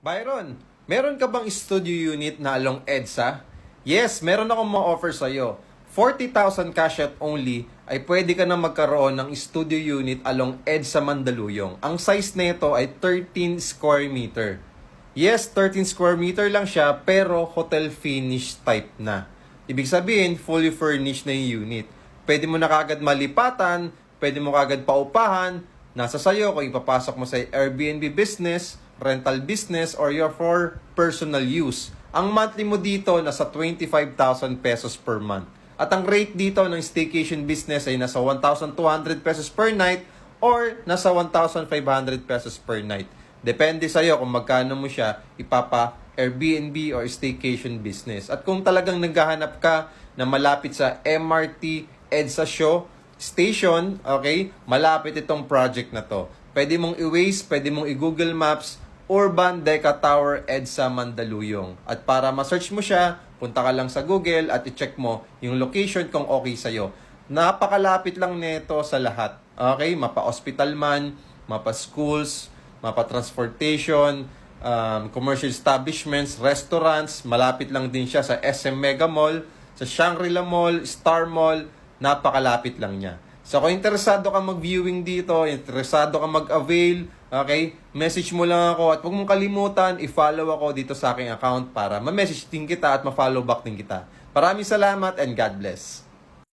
Byron, meron ka bang studio unit na along EDSA? Yes, meron akong ma-offer sa'yo. 40,000 cash out only ay pwede ka na magkaroon ng studio unit along EDSA Mandaluyong. Ang size nito ay 13 square meter. Yes, 13 square meter lang siya pero hotel finish type na. Ibig sabihin, fully furnished na yung unit. Pwede mo na kagad malipatan, pwede mo kagad paupahan, nasa sayo kung ipapasok mo sa Airbnb business, rental business, or your for personal use. Ang monthly mo dito nasa 25,000 pesos per month. At ang rate dito ng staycation business ay nasa 1,200 pesos per night or nasa 1,500 pesos per night. Depende sa'yo kung magkano mo siya ipapa Airbnb or staycation business. At kung talagang naghahanap ka na malapit sa MRT EDSA Show Station, okay, malapit itong project na to. Pwede mong i-Waze, pwede mong i-Google Maps, Urban Deca Tower EDSA Mandaluyong. At para ma-search mo siya, punta ka lang sa Google at i-check mo yung location kung okay sa'yo. Napakalapit lang nito sa lahat. Okay, mapa-hospital man, mapa-schools, mapa-transportation, commercial establishments, restaurants. Malapit lang din siya sa SM Mega Mall, sa Shangri-La Mall, Star Mall. Napakalapit lang niya. So kung interesado ka mag-viewing dito, interesado ka mag-avail, okay, message mo lang ako at huwag mong kalimutan, i-follow ako dito sa aking account para ma-message din kita at ma-follow back din kita. Maraming salamat and God bless.